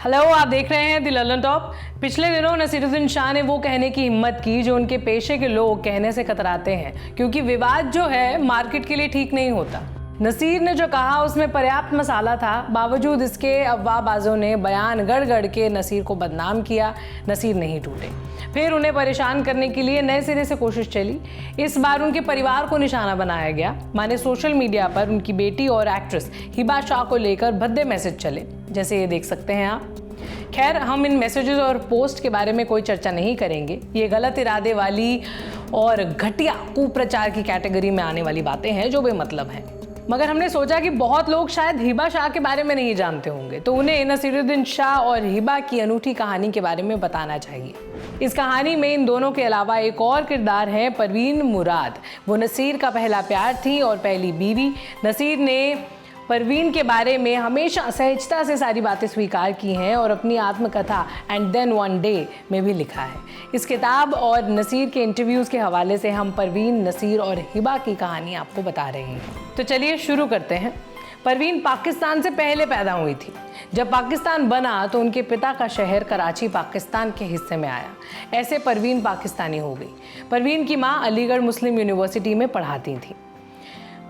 Hello, आप देख रहे हैं द ललन टॉप। पिछले दिनों नसीरुद्दीन शाह ने वो कहने की हिम्मत की जो उनके पेशे के लोग कहने से कतराते हैं, क्योंकि विवाद जो है मार्केट के लिए ठीक नहीं होता। नसीर ने जो कहा उसमें पर्याप्त मसाला था, बावजूद इसके अफवाहबाजों ने बयान गढ़ गढ़ के नसीर को बदनाम किया। नसीर नहीं टूटे, फिर उन्हें परेशान करने के लिए नए सिरे से कोशिश चली। इस बार उनके परिवार को निशाना बनाया गया। माने सोशल मीडिया पर उनकी बेटी और एक्ट्रेस हिबा शाह को लेकर भद्दे मैसेज चले, जैसे ये देख सकते हैं आप। खैर, हम इन मैसेजेस और पोस्ट के बारे में कोई चर्चा नहीं करेंगे। ये गलत इरादे वाली और घटिया कुप्रचार की कैटेगरी में आने वाली बातें हैं जो बेमतलब हैं। मगर हमने सोचा कि बहुत लोग शायद हिबा शाह के बारे में नहीं जानते होंगे, तो उन्हें नसीरुद्दीन शाह और हिबा की अनूठी कहानी के बारे में बताना चाहिए। इस कहानी में इन दोनों के अलावा एक और किरदार है, परवीन मुराद। वो नसीर का पहला प्यार थी और पहली बीवी। नसीर ने परवीन के बारे में हमेशा सहजता से सारी बातें स्वीकार की हैं और अपनी आत्मकथा एंड देन वन डे में भी लिखा है। इस किताब और नसीर के इंटरव्यूज़ के हवाले से हम परवीन, नसीर और हिबा की कहानी आपको बता रहे हैं। तो चलिए शुरू करते हैं। परवीन पाकिस्तान से पहले पैदा हुई थी। जब पाकिस्तान बना तो उनके पिता का शहर कराची पाकिस्तान के हिस्से में आया। ऐसे परवीन पाकिस्तानी हो गई। परवीन की माँ अलीगढ़ मुस्लिम यूनिवर्सिटी में पढ़ाती थी।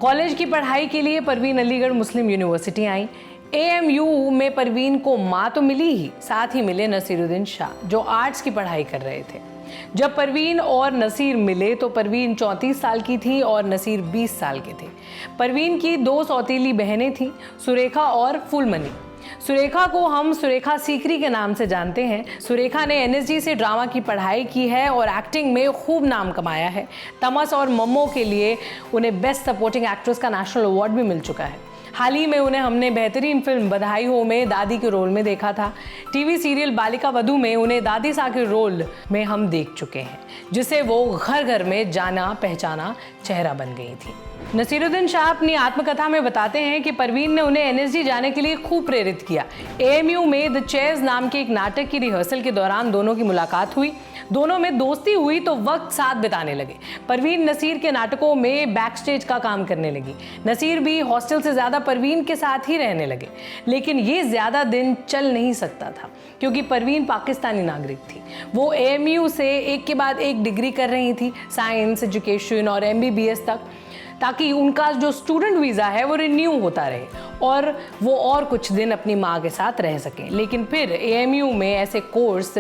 कॉलेज की पढ़ाई के लिए परवीन अलीगढ़ मुस्लिम यूनिवर्सिटी आई। AMU में परवीन को माँ तो मिली ही, साथ ही मिले नसीरुद्दीन शाह, जो आर्ट्स की पढ़ाई कर रहे थे। जब परवीन और नसीर मिले तो परवीन 34 साल की थी और नसीर 20 साल के थे। परवीन की 2 सौतीली बहनें थीं, सुरेखा और फूलमनी। सुरेखा को हम सुरेखा सीकरी के नाम से जानते हैं। सुरेखा ने NSG से ड्रामा की पढ़ाई की है और एक्टिंग में खूब नाम कमाया है। तमस और मम्मो के लिए उन्हें बेस्ट सपोर्टिंग एक्ट्रेस का नेशनल अवार्ड भी मिल चुका है। हाल ही में उन्हें हमने बेहतरीन फिल्म बधाई हो में दादी के रोल में देखा था। TV सीरियल बालिका वधू में उन्हें दादी सा के रोल में हम देख चुके हैं, जिसे वो घर घर में जाना पहचाना चेहरा बन गई थी। नसीरुद्दीन शाह अपनी आत्मकथा में बताते हैं कि परवीन ने उन्हें NSG जाने के लिए खूब प्रेरित किया। AMU में द चेयर्स नाम के एक नाटक की रिहर्सल के दौरान दोनों की मुलाकात हुई। दोनों में दोस्ती हुई तो वक्त साथ बिताने लगे। परवीन नसीर के नाटकों में बैक स्टेज का काम करने लगी। नसीर भी हॉस्टल से ज़्यादा परवीन के साथ ही रहने लगे, लेकिन ये ज़्यादा दिन चल नहीं सकता था क्योंकि परवीन पाकिस्तानी नागरिक थी। वो AMU से एक के बाद एक डिग्री कर रही थी, साइंस, एजुकेशन और MBBS तक, ताकि उनका जो स्टूडेंट वीज़ा है वो रिन्यू होता रहे और वो और कुछ दिन अपनी माँ के साथ रह सकें। लेकिन फिर AMU में ऐसे कोर्स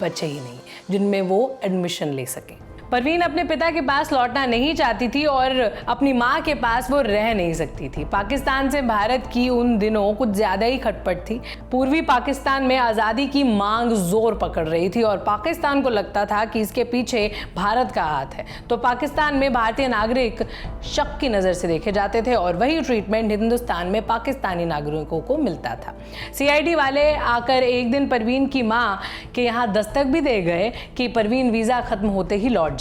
बचे ही नहीं जिनमें वो एडमिशन ले सकें। परवीन अपने पिता के पास लौटना नहीं चाहती थी और अपनी माँ के पास वो रह नहीं सकती थी। पाकिस्तान से भारत की उन दिनों कुछ ज़्यादा ही खटपट थी। पूर्वी पाकिस्तान में आज़ादी की मांग जोर पकड़ रही थी और पाकिस्तान को लगता था कि इसके पीछे भारत का हाथ है। तो पाकिस्तान में भारतीय नागरिक शक की नज़र से देखे जाते थे और वही ट्रीटमेंट हिंदुस्तान में पाकिस्तानी नागरिकों को मिलता था। CID वाले आकर एक दिन परवीन की माँ के यहाँ दस्तक भी दे गए कि परवीन वीज़ा ख़त्म होते ही लौट जाए।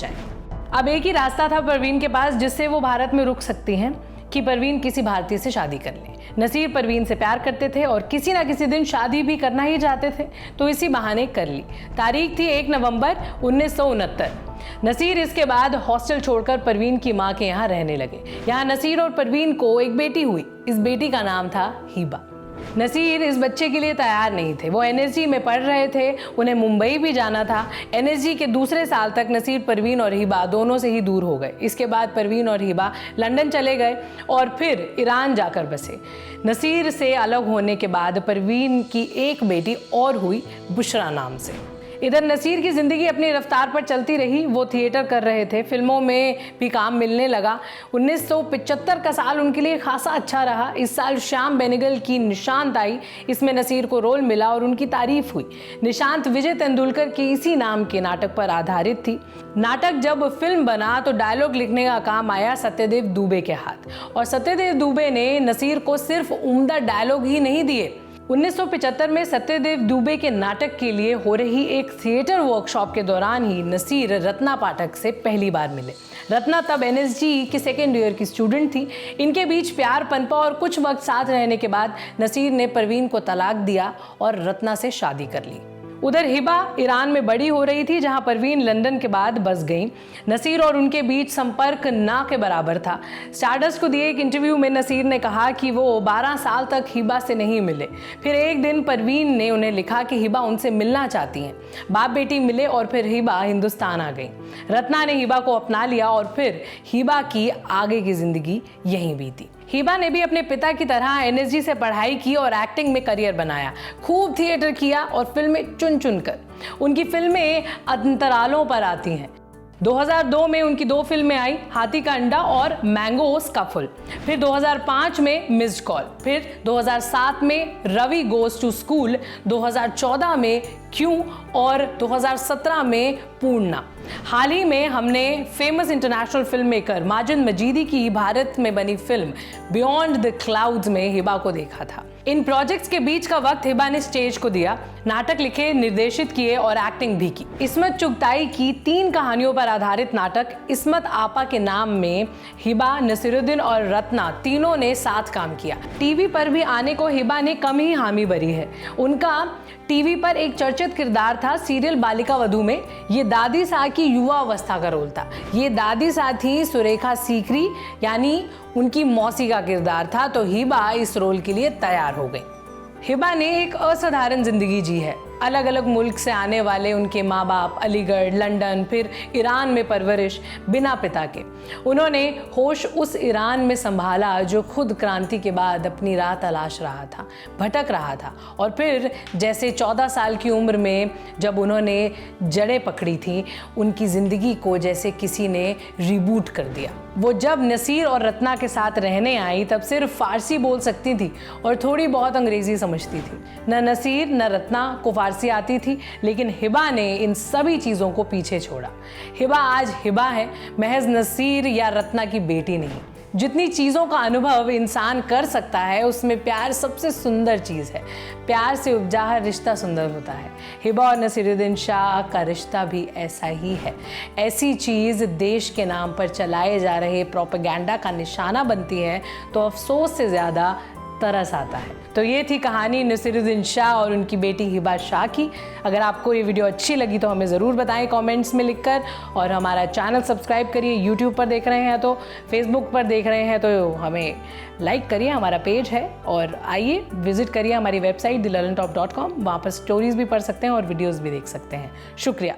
अब एक ही रास्ता था परवीन के पास जिससे वो भारत में रुक सकती हैं कि परवीन किसी भारतीय से शादी कर ले। नसीर परवीन से प्यार करते थे और किसी ना किसी दिन शादी भी करना ही चाहते थे, तो इसी बहाने कर ली। तारीख थी 1 नवंबर 1969। नसीर इसके बाद हॉस्टल छोड़कर परवीन की माँ के यहाँ रहने लगे। यहाँ नसीर और परवीन को एक बेटी हुई। इस बेटी का नाम था हिबा। नसीर इस बच्चे के लिए तैयार नहीं थे। वो NSG में पढ़ रहे थे, उन्हें मुंबई भी जाना था। NSG के दूसरे साल तक नसीर, परवीन और हिबा दोनों से ही दूर हो गए। इसके बाद परवीन और हिबा लंदन चले गए और फिर ईरान जाकर बसे। नसीर से अलग होने के बाद परवीन की एक बेटी और हुई, बुशरा नाम से। इधर नसीर की ज़िंदगी अपनी रफ्तार पर चलती रही। वो थिएटर कर रहे थे, फिल्मों में भी काम मिलने लगा। 1975 का साल उनके लिए खासा अच्छा रहा। इस साल श्याम बेनेगल की निशांत आई। इसमें नसीर को रोल मिला और उनकी तारीफ हुई। निशांत विजय तेंदुलकर के इसी नाम के नाटक पर आधारित थी। नाटक जब फिल्म बना तो डायलॉग लिखने का काम आया सत्यदेव दुबे के हाथ, और सत्यदेव दुबे ने नसीर को सिर्फ उम्दा डायलॉग ही नहीं दिए। 1975 में सत्यदेव दुबे के नाटक के लिए हो रही एक थिएटर वर्कशॉप के दौरान ही नसीर रत्ना पाठक से पहली बार मिले। रत्ना तब NSG के 2nd ईयर की स्टूडेंट थी। इनके बीच प्यार पनपा और कुछ वक्त साथ रहने के बाद नसीर ने परवीन को तलाक दिया और रत्ना से शादी कर ली। उधर हिबा ईरान में बड़ी हो रही थी, जहां परवीन लंदन के बाद बस गई। नसीर और उनके बीच संपर्क ना के बराबर था। स्टारडस्ट को दिए एक इंटरव्यू में नसीर ने कहा कि वो 12 साल तक हिबा से नहीं मिले। फिर एक दिन परवीन ने उन्हें लिखा कि हिबा उनसे मिलना चाहती हैं। बाप बेटी मिले और फिर हिबा हिंदुस्तान आ गई। रत्ना ने हिबा को अपना लिया और फिर हिबा की आगे की जिंदगी यहीं बीती। हिबा ने भी अपने पिता की तरह एनएसजी से पढ़ाई की और एक्टिंग में करियर बनाया। खूब थिएटर किया और फिल्में चुन चुन कर। उनकी फिल्में अंतरालों पर आती हैं। 2002 में उनकी 2 फिल्में आई, हाथी का अंडा और मैंगोस का फूल। फिर 2005 में मिस्ड कॉल, फिर 2007 में रवि गोज टू स्कूल, 2014 में क्यों और 2017 में पूर्णा। हाल ही में हमने famous international film maker Majid Majidi की भारत में बनी फिल्म बियॉन्ड द क्लाउड्स में हिबा को देखा था। इन प्रोजेक्ट्स के बीच का वक्त हिबा ने स्टेज को दिया, नाटक लिखे, निर्देशित किए और एक्टिंग भी की। इस्मत चुगताई की 3 कहानियों पर आधारित नाटक इस्मत आपा के नाम में हिबा, नसीरुद्दीन और रत्ना तीनों ने साथ काम किया। टीवी पर भी आने को हिबा ने कम ही हामी भरी है। उनका टीवी पर एक चर्चित किरदार था सीरियल बालिका वधू में। ये दादी सा की युवा अवस्था का रोल था। ये दादी सा थी सुरेखा सीकरी, यानी उनकी मौसी का किरदार था, तो हिबा इस रोल के लिए तैयार हो गई। हिबा ने एक असाधारण जिंदगी जी है। अलग अलग मुल्क से आने वाले उनके माँ बाप, अलीगढ़, लंदन, फिर ईरान में परवरिश, बिना पिता के। उन्होंने होश उस ईरान में संभाला जो खुद क्रांति के बाद अपनी राह तलाश रहा था, भटक रहा था। और फिर जैसे 14 साल की उम्र में जब उन्होंने जड़ें पकड़ी थी, उनकी ज़िंदगी को जैसे किसी ने रिबूट कर दिया। वो जब नसीर और रत्ना के साथ रहने आई तब सिर्फ फारसी बोल सकती थी और थोड़ी बहुत अंग्रेज़ी समझती थी। न नसीर न रत्ना को फारसी आती थी, लेकिन हिबा ने इन सभी चीज़ों को पीछे छोड़ा। हिबा आज हिबा है, महज नसीर या रत्ना की बेटी नहीं। जितनी चीज़ों का अनुभव इंसान कर सकता है, उसमें प्यार सबसे सुंदर चीज़ है। प्यार से उपजा हर रिश्ता सुंदर होता है। हिबा और नसीरुद्दीन शाह का रिश्ता भी ऐसा ही है। ऐसी चीज़ देश के नाम पर चलाए जा रहे प्रोपेगेंडा का निशाना बनती है तो अफसोस से ज़्यादा तरस आता है। तो ये थी कहानी नसीरुद्दीन शाह और उनकी बेटी हिबा शाह की। अगर आपको ये वीडियो अच्छी लगी तो हमें ज़रूर बताएं कमेंट्स में लिखकर, और हमारा चैनल सब्सक्राइब करिए। यूट्यूब पर देख रहे हैं तो, फेसबुक पर देख रहे हैं तो हमें लाइक करिए, हमारा पेज है। और आइए विजिट करिए हमारी वेबसाइट thelalantop.com। वहाँ पर स्टोरीज़ भी पढ़ सकते हैं और वीडियोज़ भी देख सकते हैं। शुक्रिया।